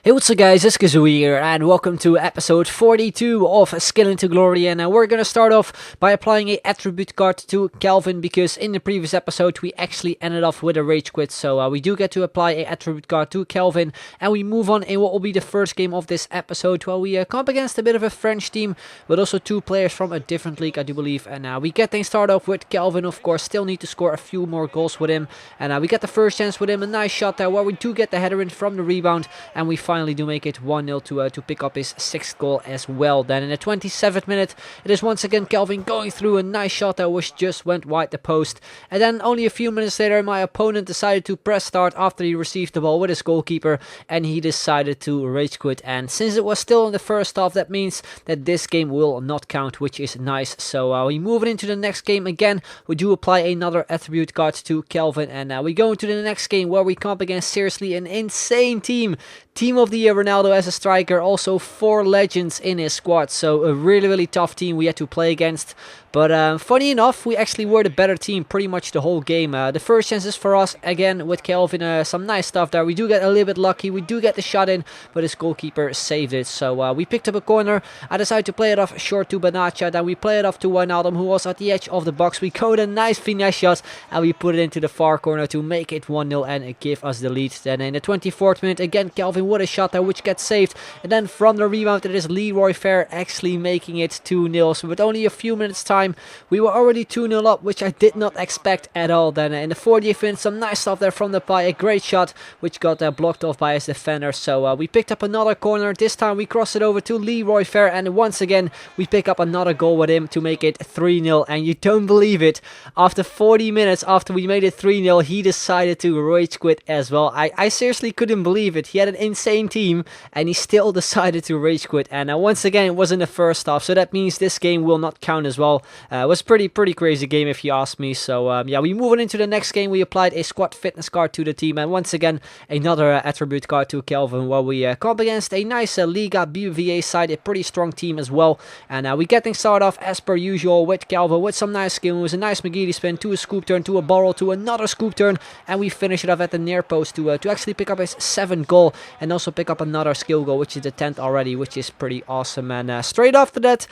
Hey, what's up guys, it's Kazoo here, and welcome to episode 42 of Skill into Glory, and we're gonna start off by applying a attribute card to Calvin, because in the previous episode we actually ended off with a rage quit, so we do get to apply a attribute card to Calvin, and we move on in what will be the first game of this episode, while we come up against a bit of a French team, but also two players from a different league, I do believe, and we get things started off with Calvin. Of course, still need to score a few more goals with him, and we get the first chance with him, a nice shot there, where we do get the header in from the rebound, and we finally do make it 1-0 to pick up his 6th goal as well. Then in the 27th minute, it is once again Calvin going through a nice shot that which just went wide the post. And then only a few minutes later, my opponent decided to press start after he received the ball with his goalkeeper, and he decided to rage quit. And since it was still in the first half, that means that this game will not count, which is nice. So we move into the next game again. We do apply another attribute card to Calvin, and we go into the next game where we come up against seriously an insane team. Team of the year Ronaldo as a striker, also 4 legends in his squad, so a really tough team we had to play against. But funny enough, we actually were the better team pretty much the whole game. The first chances for us, again with Calvin, some nice stuff there. We do get a little bit lucky, we do get the shot in, but his goalkeeper saved it. So we picked up a corner. I decided to play it off short to Benatia, then we play it off to Wijnaldum, who was at the edge of the box. We go with a nice finesse shot, and we put it into the far corner to make it 1-0 and give us the lead. Then in the 24th minute, again Calvin with a shot there which gets saved, and then from the rebound it is Leroy Fair actually making it 2-0. So with only a few minutes time, we were already 2-0 up, which I did not expect at all. Then in the 40th minute, some nice stuff there from the pie, a great shot which got blocked off by his defender. So we picked up another corner. This time we cross it over to Leroy Fair, and once again we pick up another goal with him to make it 3-0. And you don't believe it, after 40 minutes after we made it 3-0, he decided to rage quit as well. I seriously couldn't believe it. He had an insane team and he still decided to rage quit, and once again it was in the first half, so that means this game will not count as well. It was pretty crazy game if you ask me. So yeah, we move on into the next game. We applied a squad fitness card to the team, and once again another attribute card to Calvin, while we come up against a nice Liga BVA side, a pretty strong team as well. And we get things started off as per usual with Calvin with some nice skill moves, a nice McGeady spin to a scoop turn to a barrel to another scoop turn, and we finish it off at the near post to actually pick up his 7th goal, and also pick up another skill goal, which is the 10th already, which is pretty awesome. And straight after that,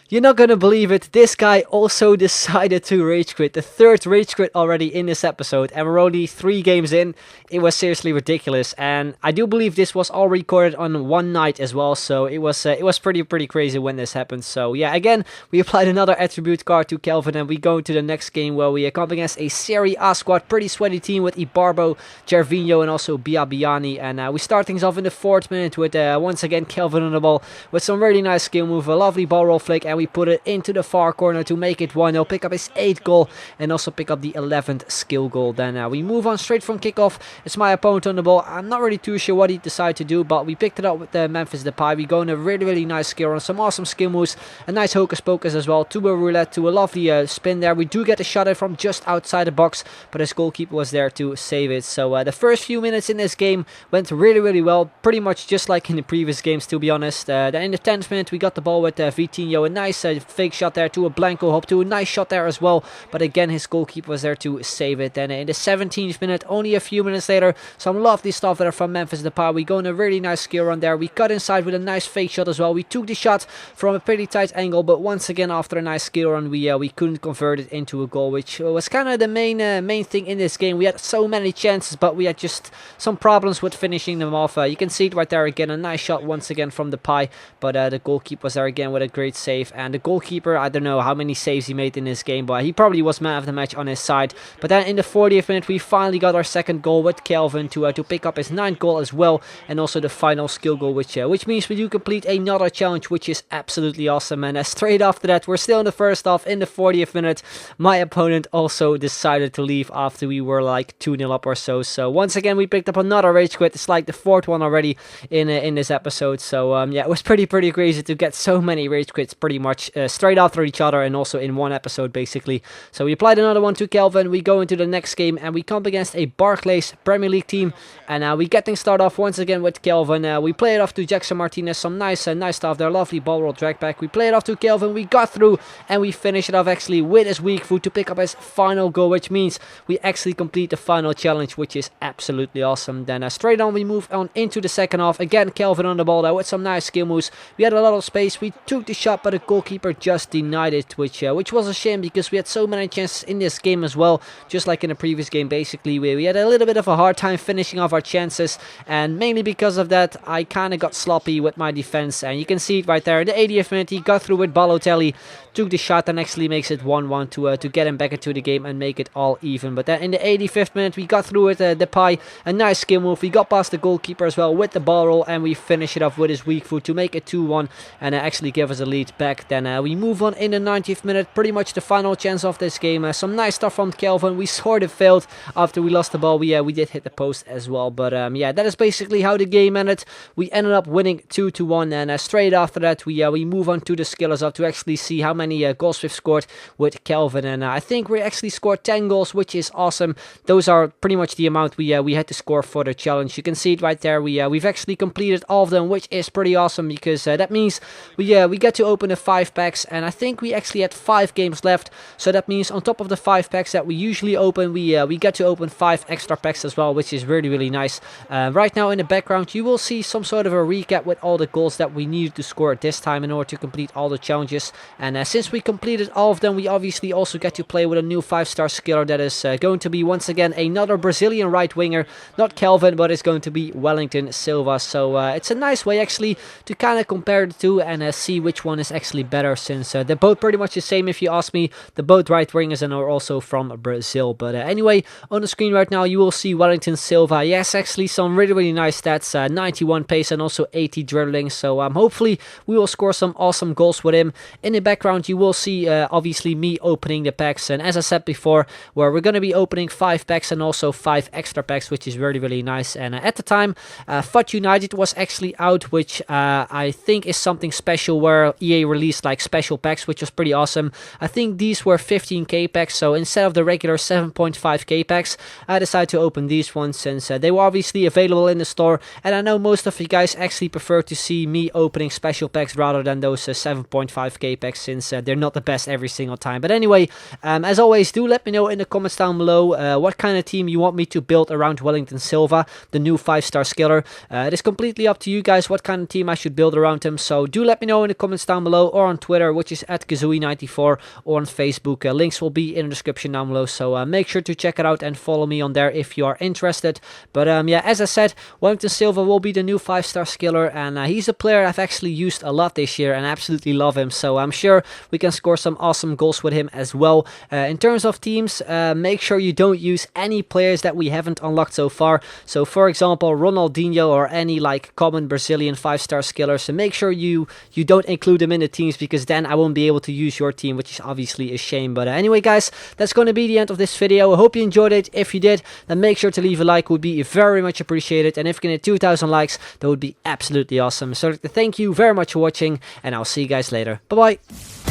you're not gonna believe it, this guy also decided to rage quit. The 3rd rage quit already in this episode, and we're only 3 games in. It was seriously ridiculous, and I do believe this was all recorded on one night as well, so it was pretty crazy when this happened. So yeah, again, we applied another attribute card to Calvin, and we go into the next game where we come up against a Serie A squad, pretty sweaty team with Ibarbo, Gervinho, and also Biabiani. And we start things off in the 4th minute with once again Calvin on the ball with some really nice skill move, a lovely ball roll flick, and we put it into the far corner to make it 1-0, pick up his 8th goal, and also pick up the 11th skill goal. Then we move on straight from kickoff. It's my opponent on the ball. I'm not really too sure what he decided to do, but we picked it up with the Memphis Depay. We go in a really nice skill run, some awesome skill moves, a nice hocus pocus as well, to a roulette, to a lovely spin there. We do get a shot in from just outside the box, but his goalkeeper was there to save it. So the first few minutes in this game went really well, pretty much just like in the previous games, to be honest. Then in the 10th minute we got the ball with Vitinho, a nice fake shot there to a Blanco hop, to a nice shot there as well, but again his goalkeeper was there to save it. Then in the 17th minute, only a few minutes later, some lovely stuff there from Memphis Depay. We go in a really nice skill run there. We cut inside with a nice fake shot as well. We took the shot from a pretty tight angle, but once again after a nice skill run we couldn't convert it into a goal, which was kind of the main thing in this game. We had so many chances, but we had just some problems with finishing them off. You can see it right there again, a nice shot once again from Depay, but the goalkeeper was there again with a great save. And the goalkeeper, I don't know how many saves he made in this game, but he probably was man of the match on his side. But then in the 40th minute we finally got our 2nd goal with Calvin to pick up his 9th goal as well, and also the final skill goal, which means we do complete another challenge, which is absolutely awesome. And straight after that, we're still in the first half. In the 40th minute, my opponent also decided to leave after we were like 2-0 up or so. So once again we picked up another rage quit. It's like the 4th one already in this episode. So yeah, it was pretty crazy to get so many rage quits pretty much straight after each other and also in one episode basically. So we applied another one to Kelvin. We go into the next game and we come up against a Barclays Premier League team, and we get things started off once again with Kelvin. We play it off to Jackson Martinez, some nice stuff there, lovely ball roll drag back. We play it off to Kelvin, we got through, and we finish it off actually with his weak foot to pick up his final goal, which means we actually complete the final challenge, which is absolutely awesome. Then straight on we move on into the second half. Again, Kelvin on the ball there with some nice skill moves. We had a lot of space, we took the shot, but the goalkeeper just denied it, which was a shame because we had so many chances in this game as well, just like in the previous game basically. We had a little bit of a hard time finishing off our chances, and mainly because of that I kind of got sloppy with my defense, and you can see it right there. In the 80th minute he got through with Balotelli, took the shot and actually makes it 1-1 to get him back into the game and make it all even. But then in the 85th minute we got through with Depay, a nice skill move. We got past the goalkeeper as well with the ball roll, and we finish it off with his weak foot to make it 2-1 and actually give us a lead back. Then we move on in the 90th minute, pretty much the final chance of this game. Some nice stuff from Kelvin. We sort of failed after we lost the ball. We did hit the post as well, but yeah, that is basically how the game ended. We ended up winning 2-1, and straight after that we move on to the skillers up to actually see how many goals we've scored with Kelvin, and I think we actually scored 10 goals, which is awesome. Those are pretty much the amount we had to score for the challenge. You can see it right there. We've actually completed all of them, which is pretty awesome because that means we get to open the 5 packs, and I think we actually had 5 games left. So that means on top of the 5 packs that we usually open, we get to open 5 extra packs as well, which is really nice. Right now in the background you will see some sort of a recap with all the goals that we needed to score at this time in order to complete all the challenges. And since we completed all of them, we obviously also get to play with a new 5-star skiller that is going to be once again another Brazilian right winger, not Kelvin, but it's going to be Wellington Silva. So it's a nice way actually to kind of compare the two and see which one is actually better, since they're both pretty much the same if you ask me. They're both right wingers and are also from Brazil. But anyway, on the screen right now you will see Wellington Silva. Yes, actually some really nice stats, 91 pace and also 80 dribbling. So hopefully we will score some awesome goals with him. In the background you will see obviously me opening the packs, and as I said before, where we're going to be opening 5 packs and also 5 extra packs, which is really nice. And at the time FUT United was actually out, which I think is something special, where EA released like special packs, which was pretty awesome. I think these were 15k packs, so instead of the regular 7.5k packs I decided to open these ones since they were obviously available in the store, and I know most of you guys actually prefer to see me opening special packs rather than those 7.5k packs, since they're not the best every single time. But anyway, as always, do let me know in the comments down below what kind of team you want me to build around Wellington Silva, the new 5-star skiller. It is completely up to you guys what kind of team I should build around him, so do let me know in the comments down below, or on Twitter, which is at Kazooie94, or on Facebook. Links will be in the description down below, so make sure to check it out and follow me on there if you are interested. But yeah, as I said, Wellington Silva will be the new 5-star skiller, and he's a player I've actually used a lot this year and absolutely love him, so I'm sure we can score some awesome goals with him as well. In terms of teams, make sure you don't use any players that we haven't unlocked so far. So for example, Ronaldinho or any like common Brazilian 5-star skillers, so make sure you don't include them in the teams, because then I won't be able to use your team, which is obviously a shame. But anyway guys, that's going to be the end of this video. I hope you enjoyed it. If you did, then make sure to leave a like, would be very much appreciated, and if we can hit 2,000 likes, that would be absolutely awesome. So thank you very much for watching, and I'll see you guys later. Bye bye.